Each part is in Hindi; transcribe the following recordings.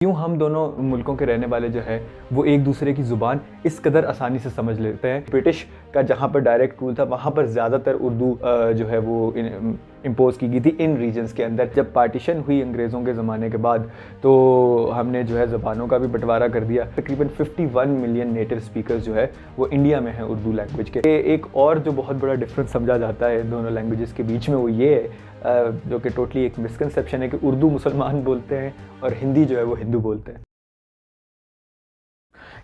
क्यों हम दोनों मुल्कों के रहने वाले जो है वो एक दूसरे की ज़ुबान इस कदर आसानी से समझ लेते हैं। ब्रिटिश का जहाँ पर डायरेक्ट रूल था वहाँ पर ज़्यादातर उर्दू जो है वो इम्पोज़ की गई थी इन रीजन्स के अंदर। जब पार्टीशन हुई अंग्रेज़ों के ज़माने के बाद तो हमने जो है ज़बानों का भी बंटवारा कर दिया। तकरीबन 51 मिलियन नेटिव स्पीकर्स जो है वो इंडिया में हैं उर्दू लैंग्वेज के। एक और जो बहुत बड़ा डिफरेंस समझा जाता है दोनों लैंग्वेजेस के बीच में वो ये है जो कि टोटली एक मिसकंसेप्शन है कि उर्दू मुसलमान बोलते हैं और हिंदी जो है वो हिंदू बोलते हैं।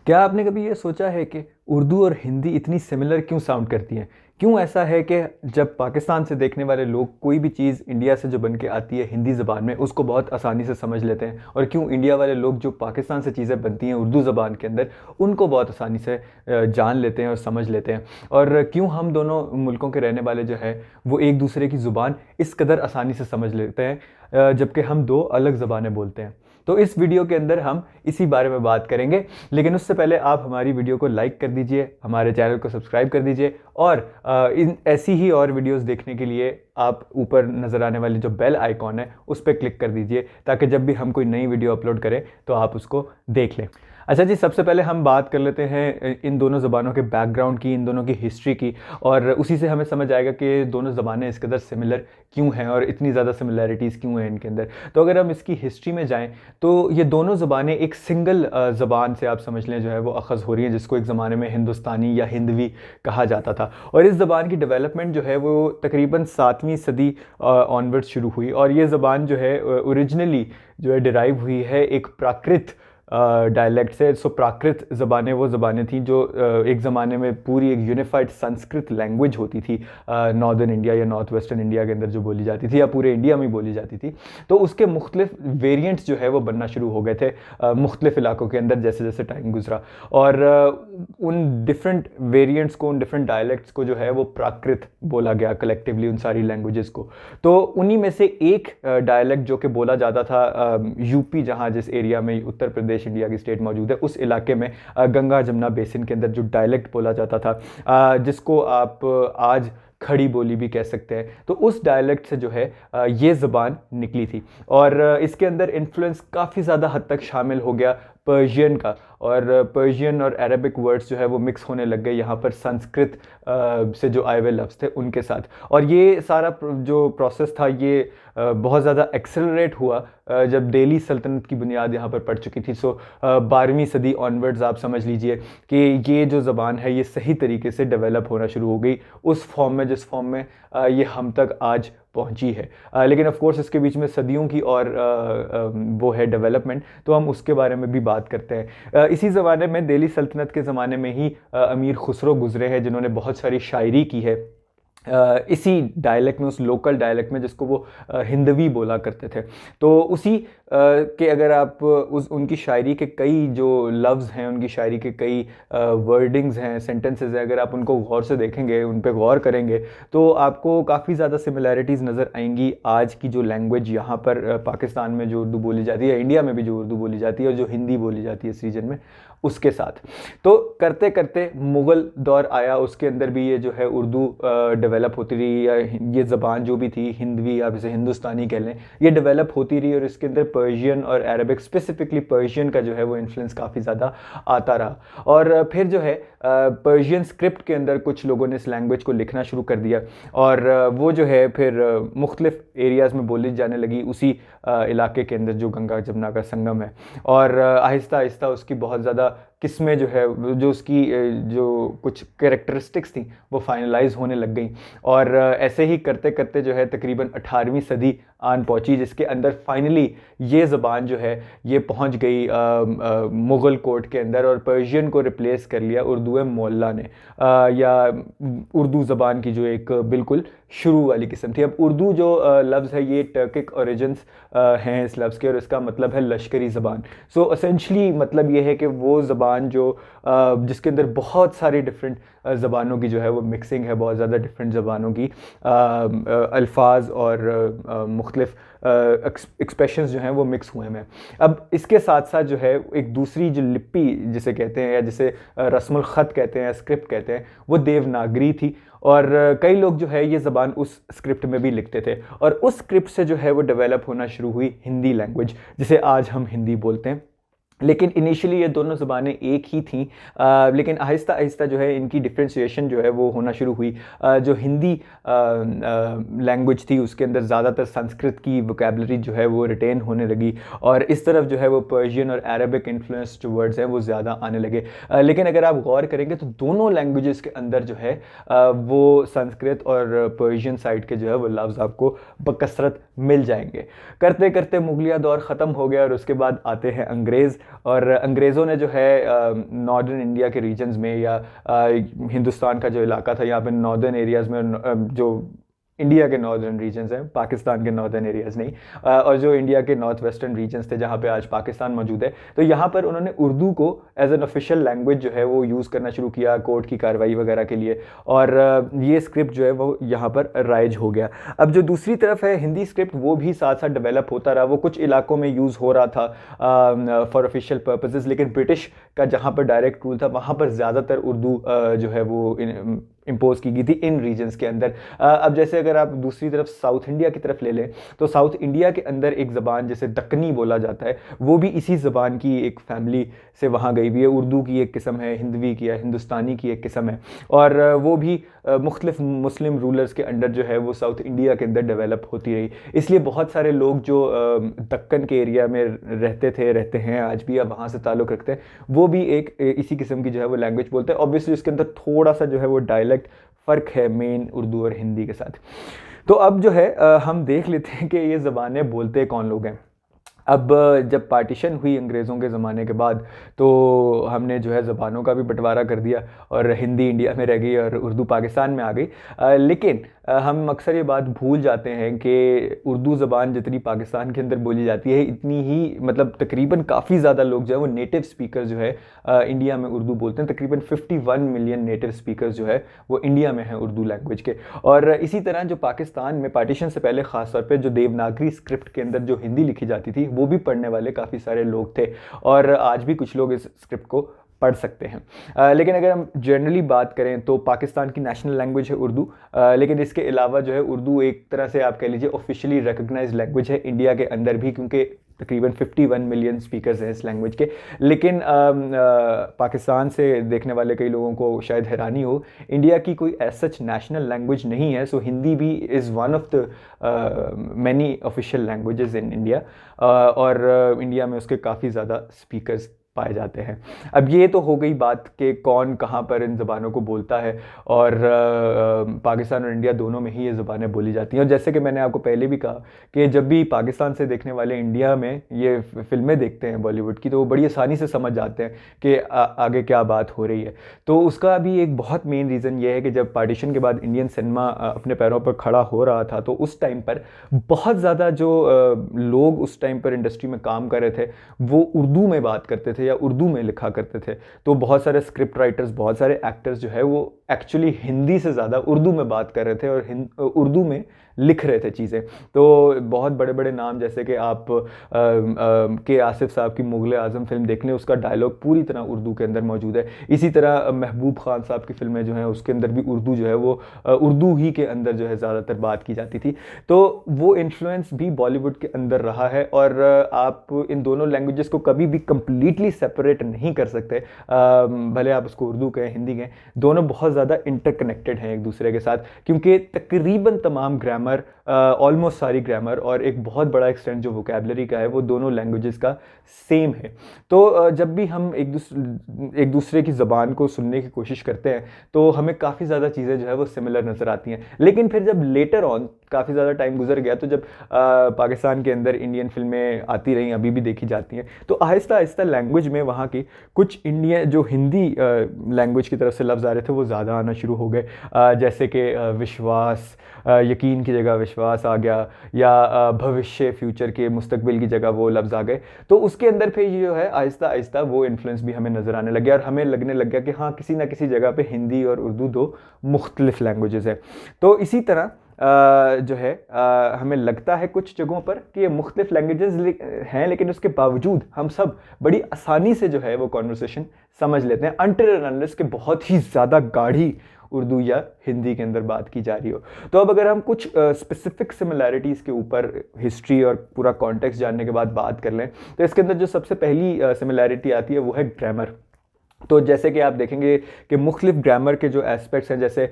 क्या आपने कभी ये सोचा है कि उर्दू और हिंदी इतनी सिमिलर क्यों साउंड करती हैं? क्यों ऐसा है कि जब पाकिस्तान से देखने वाले लोग कोई भी चीज़ इंडिया से जो बन के आती है हिंदी ज़बान में उसको बहुत आसानी से समझ लेते हैं, और क्यों इंडिया वाले लोग जो पाकिस्तान से चीज़ें बनती हैं उर्दू ज़बान के अंदर उनको बहुत आसानी से जान लेते हैं और समझ लेते हैं? और क्यों हम दोनों मुल्कों के रहने वाले जो है वो एक दूसरे की ज़ुबान इस कदर आसानी से समझ लेते हैं जबकि हम दो अलग ज़बानें बोलते हैं? तो इस वीडियो के अंदर हम इसी बारे में बात करेंगे, लेकिन उससे पहले आप हमारी वीडियो को लाइक कर दीजिए, हमारे चैनल को सब्सक्राइब कर दीजिए, और इन ऐसी ही और वीडियोस देखने के लिए आप ऊपर नज़र आने वाली जो बेल आइकॉन है उस पर क्लिक कर दीजिए ताकि जब भी हम कोई नई वीडियो अपलोड करें तो आप उसको देख लें। अच्छा जी, सबसे पहले हम बात कर लेते हैं इन दोनों ज़बानों के बैकग्राउंड की, इन दोनों की हिस्ट्री की, और उसी से हमें समझ आएगा कि दोनों ज़बानें इस कदर सिमिलर क्यों हैं और इतनी ज़्यादा सिमिलैरिटीज़ क्यों हैं इनके अंदर। तो अगर हम इसकी हिस्ट्री में जाएं तो ये दोनों ज़बानें एक सिंगल ज़बान से आप समझ लें जो है वो अखज़ हो रही हैं, जिसको एक ज़माने में हिंदुस्तानी या हिंदवी कहा जाता था। और इस ज़बान की डेवलपमेंट जो है वो तकरीबन 7वीं सदी ऑनवर्ड्स शुरू हुई, और ये ज़बान जो है ओरिजिनली जो है डिराइव हुई है एक प्राकृत डायलेक्ट से। सो प्राकृत ज़बानें वो ज़बानें थीं जो एक ज़माने में पूरी एक यूनिफाइड संस्कृत लैंग्वेज होती थी नॉर्दर्न इंडिया या नॉर्थ वेस्टर्न इंडिया के अंदर जो बोली जाती थी या पूरे इंडिया में बोली जाती थी। तो उसके मुख्तलिफ वेरिएंट्स जो है वो बनना शुरू हो गए थे मुख्तलिफ इलाकों के अंदर जैसे जैसे टाइम गुजरा, और उन डिफरेंट वेरिएंट्स को, उन डिफरेंट डायलेक्ट्स को जो है वो प्राकृत बोला गया कलेक्टिवली उन सारी लैंग्वेजेस को। तो उन्हीं में से एक डायलेक्ट जो कि बोला जाता था यूपी, जहाँ जिस एरिया में उत्तर प्रदेश इंडिया की स्टेट मौजूद है उस इलाके में गंगा जमुना बेसिन के अंदर जो डायलेक्ट बोला जाता था जिसको आप आज खड़ी बोली भी कह सकते हैं, तो उस डायलेक्ट से जो है ये ज़बान निकली थी। और इसके अंदर इन्फ्लुएंस काफ़ी ज़्यादा हद तक शामिल हो गया पर्शियन का, और पर्शियन और अरबिक वर्ड्स जो है वो मिक्स होने लग गए यहाँ पर संस्कृत से जो आए हुए लफ्ज़ थे उनके साथ। और ये सारा जो प्रोसेस था ये बहुत ज़्यादा एक्सेलरेट हुआ जब दिल्ली सल्तनत की बुनियाद यहाँ पर पड़ चुकी थी। सो 12वीं सदी ऑनवर्ड्स आप समझ लीजिए कि ये जो ज़बान है ये सही तरीके से डेवलप होना शुरू हो गई उस फॉर्म में जिस फॉर्म में ये हम तक आज पहुंची है। लेकिन ऑफ कोर्स इसके बीच में सदियों की और वो है डेवलपमेंट, तो हम उसके बारे में भी बात करते हैं। इसी ज़माने में दिल्ली सल्तनत के ज़माने में ही अमीर खुसरो गुजरे हैं जिन्होंने बहुत सारी शायरी की है इसी डायलेक्ट में, उस लोकल डायलेक्ट में जिसको वो हिंदवी बोला करते थे। तो उसी के अगर आप उनकी शायरी के कई जो लफ्ज़ हैं, उनकी शायरी के कई वर्डिंग्स हैं, सेंटेंसेस हैं, अगर आप उनको गौर से देखेंगे, उन पे गौर करेंगे तो आपको काफ़ी ज़्यादा सिमिलैरिटीज़ नज़र आएंगी आज की जो लैंग्वेज यहाँ पर पाकिस्तान में जो उर्दू बोली जाती है, इंडिया में भी जो उर्दू बोली जाती है और जो हिंदी बोली जाती है इस रीजन में, उसके साथ। तो करते करते मुग़ल दौर आया, उसके अंदर भी ये जो है उर्दू डेवलप होती रही, या ये ज़बान जो भी थी हिंदवी आप इसे हिंदुस्तानी कह लें, ये डेवलप होती रही, और इसके अंदर पर्शियन और अरबिक, स्पेसिफिकली पर्शियन का जो है वो इन्फ्लुएंस काफ़ी ज़्यादा आता रहा। और फिर जो है पर्शियन स्क्रिप्ट के अंदर कुछ लोगों ने इस लैंग्वेज को लिखना शुरू कर दिया, और वो जो है फिर मुख्तलिफ एरियाज़ में बोली जाने लगी उसी इलाके के अंदर जो गंगा जमुना का संगम है। और आहिस्ता आहिस्ता उसकी बहुत ज़्यादा किस्में जो है, जो उसकी जो कुछ कैरेक्टरिस्टिक्स थी वो फाइनलाइज होने लग गई, और ऐसे ही करते करते जो है तकरीबन 18वीं सदी आन पहुंची, जिसके अंदर फाइनली ये ज़बान जो है ये पहुंच गई मुग़ल कोर्ट के अंदर, और पर्शियन को रिप्लेस कर लिया उर्दू मोहल्ला ने, या उर्दू ज़बान की जो एक बिल्कुल शुरू वाली किस्म थी। अब उर्दू जो लफ्ज़ है ये टर्किक ओरिजिन्स हैं इस लफ्ज़ के, और इसका मतलब है लश्करी ज़बान। सो एसेंशली मतलब ये है कि वो ज़बान जो जिसके अंदर बहुत सारी डिफरेंट ज़बानों की जो है वो मिक्सिंग है, बहुत ज़्यादा डिफरेंट ज़बानों की अल्फाज और मुख्तलिफ एक्सप्रेशंस जो हैं वो मिक्स हुए हैं। अब इसके साथ साथ जो है एक दूसरी जो लिपि जिसे कहते हैं, या जिसे रस्मुल ख़त कहते हैं, स्क्रिप्ट कहते हैं, वो देवनागरी थी। और कई लोग जो है ये ज़बान उस स्क्रिप्ट में भी लिखते थे, और उस स्क्रिप्ट से जो है वो डेवलप होना शुरू हुई हिंदी लैंग्वेज, जिसे आज हम हिंदी बोलते हैं। लेकिन इनिशियली ये दोनों ज़बानें एक ही थीं, लेकिन आहिस्ता आहिस्ता जो है इनकी डिफ्रेंशिएशन जो है वो होना शुरू हुई। जो हिंदी लैंग्वेज थी उसके अंदर ज़्यादातर संस्कृत की वोकेबलरी जो है वो रिटेन होने लगी, और इस तरफ जो है वो पर्शियन और अरबिक इन्फ्लुएंस जो वर्ड्स हैं वो ज़्यादा आने लगे। लेकिन अगर आप गौर करेंगे तो दोनों लैंग्वेजेस के अंदर जो है वो संस्कृत और पर्शियन साइड के जो है वो लफ्ज़ आपको बकसरत मिल जाएंगे। करते करते मुगलिया दौर ख़त्म हो गया, और उसके बाद आते हैं अंग्रेज़। और अंग्रेज़ों ने जो है नॉर्दर्न इंडिया के रीजन्स में, या हिंदुस्तान का जो इलाका था यहाँ पे नॉर्दर्न एरियाज़ में, जो इंडिया के नॉर्दर्न रीजन्स हैं, पाकिस्तान के नॉर्दर्न एरियाज़ नहीं, और जो इंडिया के नॉर्थ वेस्टर्न रीजन्स थे जहाँ पे आज पाकिस्तान मौजूद है, तो यहाँ पर उन्होंने उर्दू को एज एन ऑफिशियल लैंग्वेज जो है वो यूज़ करना शुरू किया कोर्ट की कार्रवाई वगैरह के लिए, और ये स्क्रिप्ट जो है वो यहाँ पर राइज हो गया। अब जो दूसरी तरफ है हिंदी स्क्रिप्ट, वो भी साथ साथ डेवलप होता रहा। वो कुछ इलाकों में यूज़ हो रहा था फॉर ऑफिशियल पर्पसेस, लेकिन ब्रिटिश का जहाँ पर डायरेक्ट रूल था वहाँ पर ज़्यादातर उर्दू जो है वो इम्पोज की गई थी इन रीजन्स के अंदर। अब जैसे अगर आप दूसरी तरफ साउथ इंडिया की तरफ ले लें, तो साउथ इंडिया के अंदर एक ज़बान जिसे दक्कनी बोला जाता है, वो भी इसी ज़बान की एक फैमिली से वहाँ गई हुई है। उर्दू की एक किस्म है, हिंदवी की है, हिंदुस्तानी की एक किस्म है, और वो भी मुख्तलिफ मुस्लिम रूलर्स के अंडर जो है वो साउथ इंडिया के अंदर डेवलप होती रही। इसलिए बहुत सारे लोग जो दक्कन के एरिया में रहते हैं आज भी, या वहाँ से ताल्लुक़ रखते हैं, वो भी एक इसी किस्म की जो है वो लैंग्वेज बोलते हैं। ऑब्वियसली इसके अंदर थोड़ा सा जो है वो डायलेक्ट फ़र्क है मेन उर्दू और हिंदी के साथ। तो अब जो है हम देख लेते हैं कि ये ज़बानें बोलते कौन लोग हैं। अब जब पार्टीशन हुई अंग्रेज़ों के ज़माने के बाद, तो हमने जो है ज़बानों का भी बंटवारा कर दिया, और हिंदी इंडिया में रह गई और उर्दू पाकिस्तान में आ गई। लेकिन हम अक्सर ये बात भूल जाते हैं कि उर्दू ज़बान जितनी पाकिस्तान के अंदर बोली जाती है, इतनी ही मतलब तकरीबन काफ़ी ज़्यादा लोग जो है वो नेटिव स्पीकर जो है इंडिया में उर्दू बोलते हैं। तकरीबन 51 मिलियन नेटिव स्पीकर्स जो है वो इंडिया में हैं उर्दू लैंग्वेज के। और इसी तरह जो पाकिस्तान में पार्टीशन से पहले ख़ास तौर पे जो देवनागरी स्क्रिप्ट के अंदर जो हिंदी लिखी जाती थी, वो भी पढ़ने वाले काफ़ी सारे लोग थे, और आज भी कुछ लोग इस स्क्रिप्ट को पढ़ सकते हैं। लेकिन अगर हम जनरली बात करें तो पाकिस्तान की नेशनल लैंग्वेज है उर्दू, लेकिन इसके अलावा जो है उर्दू एक तरह से आप कह लीजिए ऑफिशियली रिकग्नाइज्ड लैंग्वेज है इंडिया के अंदर भी, क्योंकि तकरीबन 51 मिलियन स्पीकर्स हैं इस लैंग्वेज के। लेकिन पाकिस्तान से देखने वाले कई लोगों को शायद हैरानी हो, इंडिया की कोई एज सच नेशनल लैंग्वेज नहीं है। सो हिंदी भी is one of the many official languages in India, और इंडिया में उसके काफ़ी ज़्यादा स्पीकर्स पाए जाते हैं। अब ये तो हो गई बात कि कौन कहाँ पर इन ज़बानों को बोलता है, और पाकिस्तान और इंडिया दोनों में ही ये ज़बानें बोली जाती हैं। और जैसे कि मैंने आपको पहले भी कहा कि जब भी पाकिस्तान से देखने वाले इंडिया में ये फिल्में देखते हैं बॉलीवुड की, तो वो बड़ी आसानी से समझ जाते हैं कि आगे क्या बात हो रही है। तो उसका भी एक बहुत मेन रीज़न ये है कि जब पार्टीशन के बाद इंडियन सिनेमा अपने पैरों पर खड़ा हो रहा था, तो उस टाइम पर बहुत ज़्यादा जो लोग उस टाइम पर इंडस्ट्री में काम कर रहे थे वो उर्दू में बात करते थे या उर्दू में लिखा करते थे। तो बहुत सारे स्क्रिप्ट राइटर्स, बहुत सारे एक्टर्स जो है वो एक्चुअली हिंदी से ज़्यादा उर्दू में बात कर रहे थे और उर्दू में लिख रहे थे चीज़ें। तो बहुत बड़े बड़े नाम जैसे कि आप के आसिफ साहब की मुग़ल आज़म फिल्म देख लें, उसका डायलॉग पूरी तरह उर्दू के अंदर मौजूद है। इसी तरह महबूब खान साहब की फिल्में जो हैं उसके अंदर भी उर्दू जो है वो उर्दू ही के अंदर जो है ज़्यादातर बात की जाती थी। तो वो इन्फ्लुएंस भी बॉलीवुड के अंदर रहा है, और आप इन दोनों लैंग्वेजेस को कभी भी कम्प्लीटली सेपरेट नहीं कर सकते। भले आप उसको उर्दू कहें, हिंदी कहें, दोनों बहुत ज़्यादा इंटरकनेक्टेड हैं एक दूसरे के साथ, क्योंकि तकरीबन तमाम ग्रामर, ऑलमोस्ट सारी ग्रामर और एक बहुत बड़ा एक्सटेंट जो वोकेबलरी का है वो दोनों लैंग्वेजेस का सेम है। तो जब भी हम एक दूसरे की ज़बान को सुनने की कोशिश करते हैं तो हमें काफ़ी ज़्यादा चीज़ें जो है वो सिमिलर नज़र आती हैं। लेकिन फिर जब लेटर ऑन काफ़ी ज़्यादा टाइम गुजर गया, तो जब पाकिस्तान के अंदर इंडियन फिल्में आती रहीं, अभी भी देखी जाती हैं, तो आहिस्ता आहिस्ता लैंग्वेज में वहाँ की कुछ इंडियन जो हिंदी लैंग्वेज की तरफ से लफ्ज़ आ रहे थे वो ज़्यादा आना शुरू हो गए। जैसे कि विश्वास, यकीन की जगह विश्वास आ गया, या भविष्य, फ्यूचर के, मुस्तकबिल की जगह वो लफ्ज़ आ गए। तो उसके अंदर फिर ये जो है आहिस्ता आहिस्ता वो इन्फ्लुएंस भी हमें नज़र आने लग गया, और हमें लगने लग गया कि हाँ, किसी ना किसी जगह पे हिंदी और उर्दू दो मुख्तलिफ लैंग्वेजेस है। तो इसी तरह जो है हमें लगता है कुछ जगहों पर कि ये मुख्तलिफ लैंग्वेजेस हैं, लेकिन उसके बावजूद हम सब बड़ी आसानी से जो है वो कॉन्वर्सेशन समझ लेते हैं अनटिल एंड अनलेस कि बहुत ही ज़्यादा गाढ़ी उर्दू या हिंदी के अंदर बात की जा रही हो। तो अब अगर हम कुछ स्पेसिफिक सिमिलैरिटीज़ के ऊपर हिस्ट्री और पूरा कॉन्टेक्स्ट जानने के बाद बात कर लें, तो इसके अंदर जो सबसे पहली सिमिलैरिटी आती है वो है ग्रामर। तो जैसे कि आप देखेंगे कि मुख्तलिफ ग्रामर के जो एस्पेक्ट्स हैं, जैसे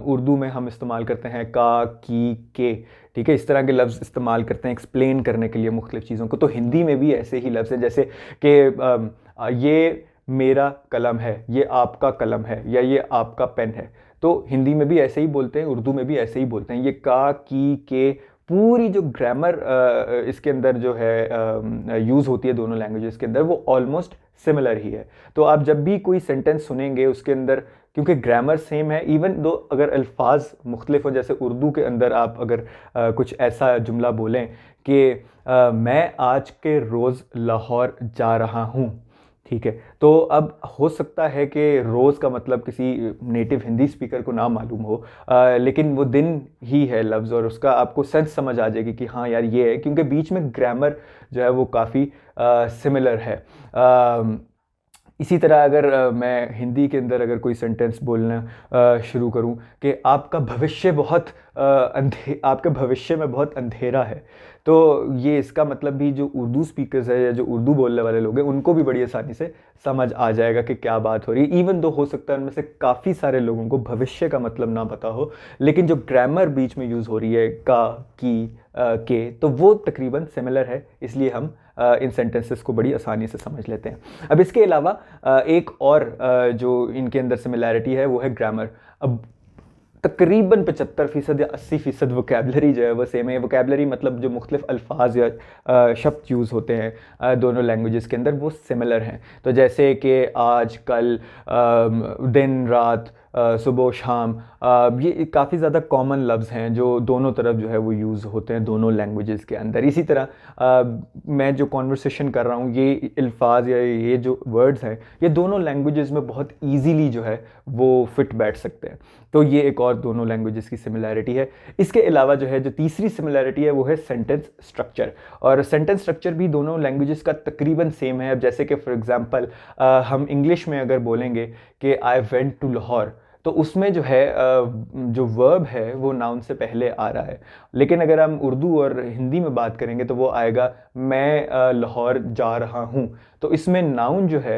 उर्दू में हम इस्तेमाल करते हैं का, की, के, ठीक है, इस तरह के लफ्ज़ इस्तेमाल करते हैं एक्सप्लेन करने के लिए मुख्तलिफ चीज़ों को। तो हिंदी में भी ऐसे ही लफ्ज़ हैं, जैसे कि ये मेरा कलम है, ये आपका कलम है, या ये आपका पेन है। तो हिंदी में भी ऐसे ही बोलते हैं, उर्दू में भी ऐसे ही बोलते हैं। ये का, की, के, पूरी जो ग्रामर इसके अंदर जो है यूज़ होती है दोनों लैंग्वेजेस के अंदर, वो ऑलमोस्ट सिमिलर ही है। तो आप जब भी कोई सेंटेंस सुनेंगे उसके अंदर, क्योंकि ग्रामर सेम है, इवन दो अगर अल्फाज मुख्तलिफ हो, जैसे उर्दू के अंदर आप अगर कुछ ऐसा जुमला बोलें कि मैं आज के रोज़ लाहौर जा रहा हूँ, ठीक है, तो अब हो सकता है कि रोज़ का मतलब किसी नेटिव हिंदी स्पीकर को ना मालूम हो, लेकिन वो दिन ही है लफ्ज़, और उसका आपको सेंस समझ आ जाएगी कि हाँ यार ये है, क्योंकि बीच में ग्रामर जो है वो काफ़ी सिमिलर है। इसी तरह अगर मैं हिंदी के अंदर अगर कोई सेंटेंस बोलना शुरू करूं कि आपका भविष्य बहुत आपके भविष्य में बहुत अंधेरा है, तो ये इसका मतलब भी जो उर्दू स्पीकर्स है या जो उर्दू बोलने वाले लोग हैं उनको भी बड़ी आसानी से समझ आ जाएगा कि क्या बात हो रही है। इवन दो हो सकता है उनमें से काफ़ी सारे लोगों को भविष्य का मतलब ना पता हो, लेकिन जो ग्रामर बीच में यूज़ हो रही है का, की, के, तो वो तकरीबन सिमिलर है, इसलिए हम इन सेंटेंसेस को बड़ी आसानी से समझ लेते हैं। अब इसके अलावा एक और जो इनके अंदर सिमिलैरिटी है वो है ग्रामर। अब तकरीबन 75% या 80% वोकेबलरी जो है वो सेम है। वोकेबलरी मतलब जो मुख्तलिफ अल्फाज या शब्द यूज़ होते हैं दोनों लैंग्वेजेस के अंदर वो सिमिलर हैं। तो जैसे कि आज, कल, दिन, रात, सुबह, शाम, ये काफ़ी ज़्यादा कॉमन लफ्ज़ हैं जो दोनों तरफ जो है वो यूज़ होते हैं दोनों लैंग्वेजेस के अंदर। इसी तरह मैं जो कॉन्वर्सेशन कर रहा हूँ, ये अल्फाज या ये जो वर्ड्स हैं ये दोनों लैंग्वेजेस में बहुत ईजीली जो है वो फिट बैठ सकते हैं। तो ये एक और दोनों लैंग्वेजेस की सिमिलैरिटी है। इसके अलावा जो है जो तीसरी सिमिलैरिटी है वो है सेंटेंस स्ट्रक्चर, और सेंटेंस स्ट्रक्चर भी दोनों लैंग्वेजेस का तकरीबन सेम है। अब जैसे कि फॉर एग्जांपल हम इंग्लिश में अगर बोलेंगे कि आई वेंट टू लाहौर, तो उसमें जो है जो वर्ब है वो नाउन से पहले आ रहा है, लेकिन अगर हम उर्दू और हिंदी में बात करेंगे तो वो आएगा मैं लाहौर जा रहा हूँ। तो इसमें नाउन जो है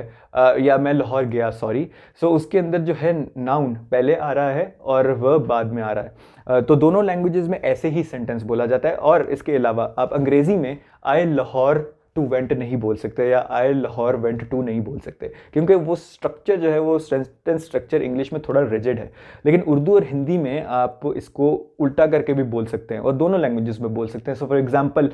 या मैं लाहौर गया, सॉरी, सो उसके अंदर जो है नाउन पहले आ रहा है और वर्ब बाद में आ रहा है। तो दोनों लैंग्वेजेस में ऐसे ही सेंटेंस बोला जाता है। और इसके अलावा आप अंग्रेज़ी में आई लाहौर टू वेंट नहीं बोल सकते या आई लाहौर वेंट टू नहीं बोल सकते, क्योंकि वो स्ट्रक्चर जो है वो सेंटेंस स्ट्रक्चर इंग्लिश में थोड़ा रिजिड है। लेकिन उर्दू और हिंदी में आप इसको उल्टा करके भी बोल सकते हैं और दोनों लैंग्वेजेस में बोल सकते हैं। सो फॉर एग्जांपल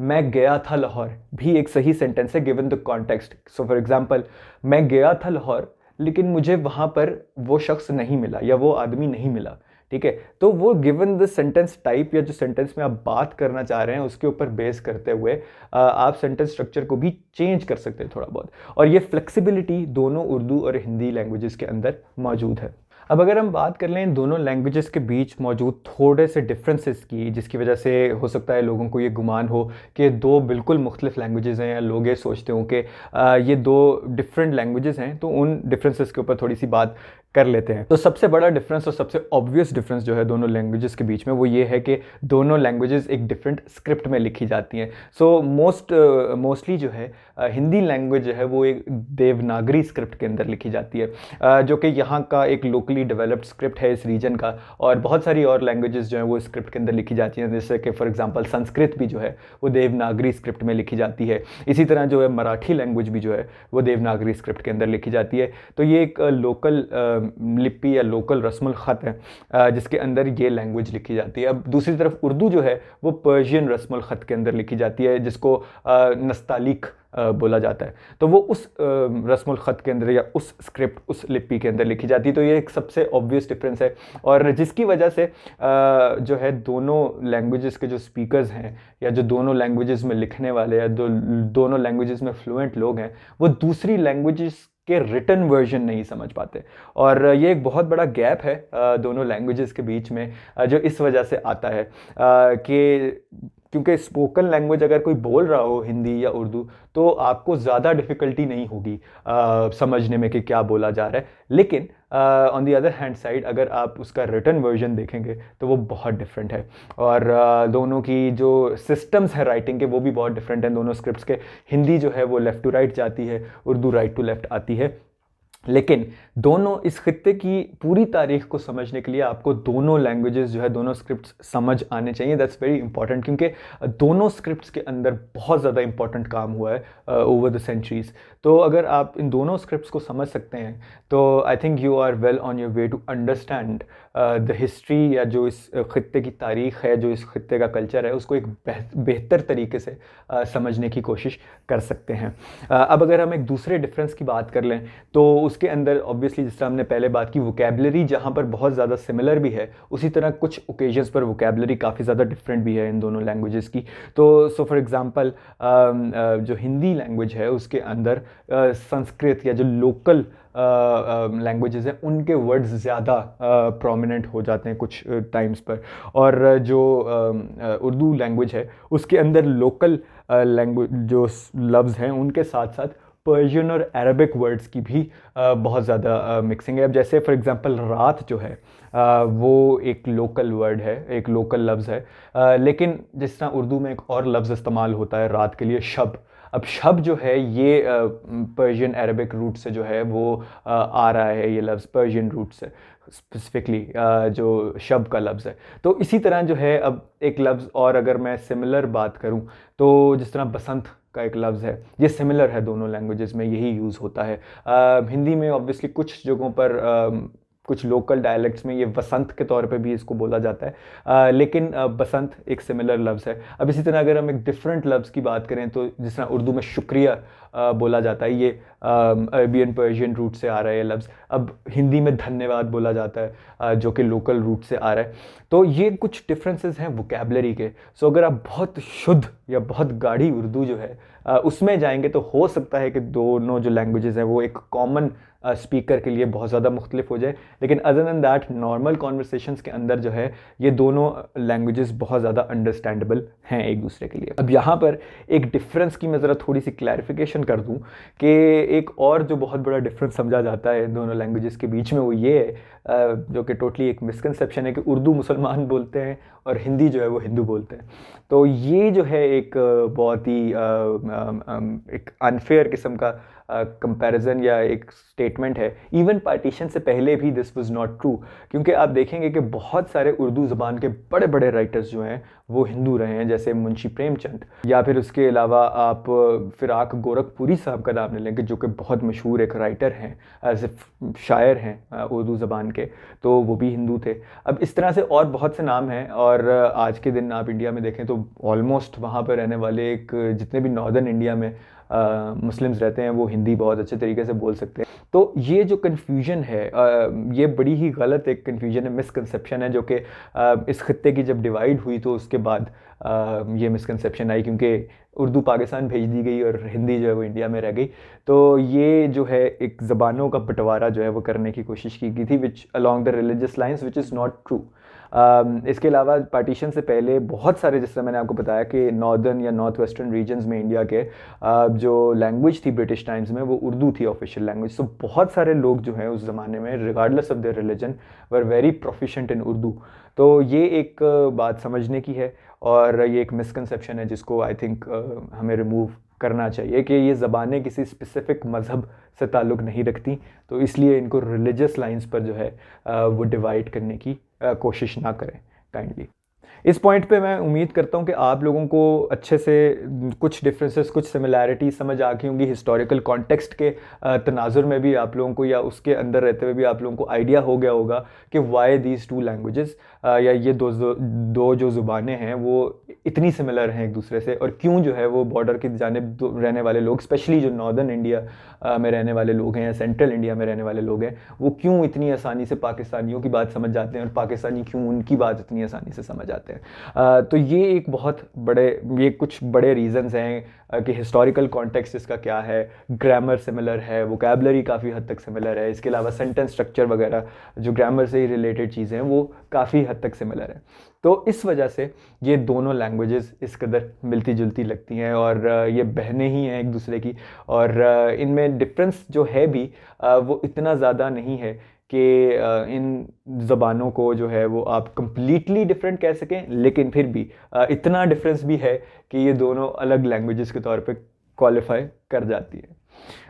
मैं गया था लाहौर भी एक सही सेंटेंस है given the context. So for example मैं गया था लाहौर लेकिन मुझे वहाँ पर वो शख्स नहीं मिला या वो आदमी नहीं मिला, ठीक है। तो वो गिवन द सेंटेंस टाइप या जो सेंटेंस में आप बात करना चाह रहे हैं उसके ऊपर बेस करते हुए आप सेंटेंस स्ट्रक्चर को भी चेंज कर सकते हैं थोड़ा बहुत, और ये फ्लेक्सिबिलिटी दोनों उर्दू और हिंदी लैंग्वेजेस के अंदर मौजूद है। अब अगर हम बात कर लें इन दोनों लैंग्वेजेस के बीच मौजूद थोड़े से डिफरेंसेस की, जिसकी वजह से हो सकता है लोगों को ये गुमान हो कि दो बिल्कुल मुख्तलिफ लैंग्वेजेस हैं या लोग ये सोचते हों कि ये दो डिफरेंट लैंग्वेजेस हैं, तो उन डिफरेंसेस के ऊपर थोड़ी सी बात कर लेते हैं। तो सबसे बड़ा डिफरेंस और सबसे ऑब्वियस डिफरेंस जो है दोनों लैंग्वेजेस के बीच में वो ये है कि दोनों लैंग्वेजेस एक डिफरेंट स्क्रिप्ट में लिखी जाती हैं। सो मोस्टली जो है हिंदी लैंग्वेज जो है वो एक देवनागरी स्क्रिप्ट के अंदर लिखी जाती है, जो कि यहाँ का एक लोकली डेवलप्ड स्क्रिप्ट है इस रीजन का। और बहुत सारी और लैंग्वेजेस जो है वो स्क्रिप्ट के अंदर लिखी जाती हैं, जैसे कि फॉर एग्जांपल संस्कृत भी जो है वो देवनागरी स्क्रिप्ट में लिखी जाती है। इसी तरह जो है मराठी लैंग्वेज भी जो है वो देवनागरी स्क्रिप्ट के अंदर लिखी जाती है। तो ये एक लोकल लिपि या लोकल रस्मुल ख़त है जिसके अंदर ये लैंग्वेज लिखी जाती है। अब दूसरी तरफ उर्दू जो है वो पर्शियन रस्मुल ख़त के अंदर लिखी जाती है, जिसको नस्तालिक बोला जाता है, तो वो उस रस्मुल ख़त के अंदर या उस स्क्रिप्ट, उस लिपि के अंदर लिखी जाती है। तो ये एक सबसे ऑब्वियस डिफरेंस है, और जिसकी वजह से जो है दोनों लैंग्वेजेस के जो स्पीकर्स हैं या जो दोनों लैंग्वेजेस में लिखने वाले या दोनों लैंग्वेजेस में फ्लुएंट लोग हैं, वो दूसरी लैंग्वेजेस के रिटन वर्जन नहीं समझ पाते। और ये एक बहुत बड़ा गैप है दोनों लैंग्वेजेस के बीच में, जो इस वजह से आता है कि क्योंकि स्पोकन लैंग्वेज अगर कोई बोल रहा हो हिंदी या उर्दू, तो आपको ज़्यादा डिफ़िकल्टी नहीं होगी समझने में कि क्या बोला जा रहा है। लेकिन on the other hand side अगर आप उसका रिटन वर्जन देखेंगे तो वो बहुत डिफरेंट है, और दोनों की जो सिस्टम्स है राइटिंग के वो भी बहुत डिफरेंट हैं दोनों स्क्रिप्ट्स के। हिंदी जो है वो लेफ़्ट टू राइट जाती है, उर्दू राइट टू लेफ़्ट आती है। लेकिन दोनों इस खित्ते की पूरी तारीख को समझने के लिए आपको दोनों लैंग्वेजेस जो है, दोनों स्क्रिप्ट्स समझ आने चाहिए। दैट्स वेरी इंपॉर्टेंट, क्योंकि दोनों स्क्रिप्ट्स के अंदर बहुत ज़्यादा इंपॉर्टेंट काम हुआ है ओवर द सेंचुरीज़। तो अगर आप इन दोनों स्क्रिप्ट्स को समझ सकते हैं तो I think you are well on your way to understand the history, या जो इस खित्ते की तारीख है, जो इस खित्ते का कल्चर है, उसको एक बेहतर तरीके से समझने की कोशिश कर सकते हैं। अब अगर हम एक दूसरे डिफरेंस की बात कर लें तो उसके अंदर ऑब्वियसली जिस तरह हमने पहले बात की, वोकेबलरी जहाँ पर बहुत ज़्यादा सिमिलर भी है, उसी तरह कुछ ओकेजन्स पर वोकेबलरी काफ़ी ज़्यादा डिफरेंट भी है इन दोनों लैंग्वेजेस की। तो सो फॉर एग्ज़ाम्पल जो हिंदी लैंग्वेज है उसके अंदर संस्कृत या जो लोकल लैंग्वेजेस हैं उनके वर्ड्स ज़्यादा प्रोमिनेंट हो जाते हैं कुछ टाइम्स पर, और जो उर्दू लैंग्वेज है उसके अंदर लोकल लैंग्वेज जो लफ्ज़ हैं उनके साथ साथ पर्शियन और अरबिक वर्ड्स की भी बहुत ज़्यादा मिक्सिंग है। अब जैसे फॉर एग्जांपल रात जो है वो एक लोकल वर्ड है, एक लोकल लफ्ज़ है, लेकिन जिस तरह उर्दू में एक और लफ्ज़ इस्तेमाल होता है रात के लिए, शब। अब शब जो है ये पर्शियन अरबिक रूट से जो है वो आ रहा है, ये लफ्ज़ पर्शियन रूट से स्पेसिफिकली जो शब का लफ्ज़ है। तो इसी तरह जो है अब एक लफ्ज़ और अगर मैं सिमिलर बात करूं तो जिस तरह बसंत का एक लफ्ज़ है, ये सिमिलर है दोनों लैंग्वेजेस में, यही यूज़ होता है। हिंदी में ऑब्वियसली कुछ जगहों पर कुछ लोकल डायलेक्ट्स में ये वसंत के तौर पे भी इसको बोला जाता है, लेकिन बसंत एक सिमिलर लफ्ज़ है। अब इसी तरह अगर हम एक डिफरेंट लफ्ज़ की बात करें तो जिस तरह उर्दू में शुक्रिया बोला जाता है, ये अरबियन पर्शियन रूट से आ रहा है ये लफ्ज़। अब हिंदी में धन्यवाद बोला जाता है जो कि लोकल रूट से आ रहा है। तो ये कुछ डिफरेंसेस हैं वोकेबलरी के। सो अगर आप बहुत शुद्ध या बहुत गाढ़ी उर्दू जो है उसमें जाएंगे तो हो सकता है कि दोनों जो लैंग्वेजेस हैं वो एक कॉमन स्पीकर के लिए बहुत ज़्यादा मुख्तलिफ हो जाए, लेकिन other than that normal conversations के अंदर जो है ये दोनों लैंग्वेजेस बहुत ज़्यादा अंडरस्टैंडेबल हैं एक दूसरे के लिए। अब यहाँ पर एक डिफरेंस की मैं ज़रा थोड़ी सी क्लैरिफिकेशन कर दूँ कि एक और जो बहुत बड़ा डिफरेंस समझा जाता है दोनों लैंग्वेजेस के बीच में वो ये है, जो कि टोटली एक मिसकंसेप्शन है, कि उर्दू मुसलमान बोलते हैं और हिंदी जो है वो हिंदू बोलते हैं। तो ये जो है एक बहुत ही एक अनफेयर किस्म का कंपैरिजन या एक स्टेटमेंट है। इवन पार्टीशन से पहले भी दिस वाज नॉट ट्रू, क्योंकि आप देखेंगे कि बहुत सारे उर्दू ज़बान के बड़े बड़े राइटर्स जो हैं वो हिंदू रहे हैं, जैसे मुंशी प्रेमचंद, या फिर उसके अलावा आप फिराक गोरखपुरी साहब का नाम ले लेंगे जो कि बहुत मशहूर एक राइटर हैं, एज ए शायर हैं उर्दू ज़बान के, तो वो भी हिंदू थे। अब इस तरह से और बहुत से नाम हैं, और आज के दिन आप इंडिया में देखें तो ऑलमोस्ट वहाँ पर रहने वाले एक जितने भी नॉर्दर्न इंडिया में मुस्लिम्स रहते हैं वो हिंदी बहुत अच्छे तरीके से बोल सकते हैं। तो ये जो कन्फ्यूजन है ये बड़ी ही गलत एक कन्फ्यूजन है, मिसकंसेप्शन है, जो कि इस खित्ते की जब डिवाइड हुई तो उसके बाद ये मिसकंसेप्शन आई, क्योंकि उर्दू पाकिस्तान भेज दी गई और हिंदी जो है वो इंडिया में रह गई। तो ये जो है एक ज़बानों का बंटवारा जो है वो करने की कोशिश की गई थी, which along the religious lines, which is not true. इसके अलावा पार्टीशन से पहले बहुत सारे, जिस तरह मैंने आपको बताया कि नॉर्दर्न या नॉर्थ वेस्टर्न रीजन्स में इंडिया के जो लैंग्वेज थी ब्रिटिश टाइम्स में वो उर्दू थी ऑफिशियल लैंग्वेज। तो बहुत सारे लोग जो हैं उस ज़माने में regardless of their religion were very proficient in Urdu. तो ये एक बात समझने की है, और ये एक मिसकंसेप्शन है जिसको आई थिंक हमें रिमूव करना चाहिए कि ये ज़बानें किसी स्पेसिफिक मज़हब से ताल्लुक़ नहीं रखती, तो इसलिए इनको रिलीजियस लाइंस पर जो है वो डिवाइड करने की कोशिश ना करें काइंडली। इस पॉइंट पे मैं उम्मीद करता हूँ कि आप लोगों को अच्छे से कुछ डिफरेंसेस, कुछ सिमिलैरिटी समझ आ गई होंगी हिस्टोरिकल कॉन्टेक्स्ट के तनाजुर में भी आप लोगों को, या उसके अंदर रहते हुए भी आप लोगों को आइडिया हो गया होगा कि वाई दीज टू लैंग्वेजेस, या ये दो जो ज़ुबानें हैं वो इतनी सिमिलर हैं एक दूसरे से, और क्यों जो है वो बॉर्डर की जानिब रहने वाले लोग, स्पेशली जो नॉर्दर्न इंडिया में रहने वाले लोग हैं या सेंट्रल इंडिया में रहने वाले लोग हैं, वो क्यों इतनी आसानी से पाकिस्तानियों की बात समझ जाते हैं और पाकिस्तानी क्यों उनकी बात इतनी आसानी से समझ आते हैं। तो ये एक बहुत बड़े, ये कुछ बड़े रीजंस हैं कि हिस्टोरिकल कॉन्टेक्स्ट इसका क्या है, ग्रामर सिमिलर है, वोकैबलरी काफ़ी हद तक सिमिलर है, इसके अलावा सेंटेंस स्ट्रक्चर वगैरह जो ग्रामर से ही रिलेटेड चीज़ें हैं वो काफ़ी हद तक सिमिलर है। तो इस वजह से ये दोनों लैंग्वेजेस इस कदर मिलती जुलती लगती हैं और ये बहनें ही हैं एक दूसरे की, और इनमें डिफरेंस जो है भी वो इतना ज़्यादा नहीं है कि इन ज़बानों को जो है वो आप कंप्लीटली डिफरेंट कह सकें, लेकिन फिर भी इतना डिफरेंस भी है कि ये दोनों अलग लैंग्वेजेस के तौर पे क्वालिफाई कर जाती है।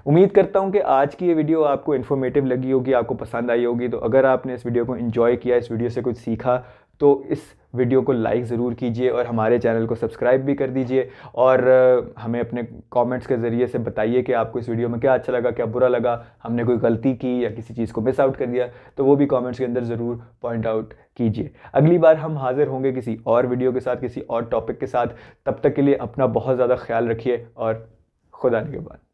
उम्मीद करता हूँ कि आज की ये वीडियो आपको इन्फॉर्मेटिव लगी होगी, आपको पसंद आई होगी। तो अगर आपने इस वीडियो को एंजॉय किया, इस वीडियो से कुछ सीखा, तो इस वीडियो को लाइक ज़रूर कीजिए और हमारे चैनल को सब्सक्राइब भी कर दीजिए, और हमें अपने कमेंट्स के ज़रिए से बताइए कि आपको इस वीडियो में क्या अच्छा लगा, क्या बुरा लगा, हमने कोई गलती की या किसी चीज़ को मिस आउट कर दिया, तो वो भी कमेंट्स के अंदर ज़रूर पॉइंट आउट कीजिए। अगली बार हम हाजिर होंगे किसी और वीडियो के साथ, किसी और टॉपिक के साथ। तब तक के लिए अपना बहुत ज़्यादा ख्याल रखिए और खुदा निगहबान।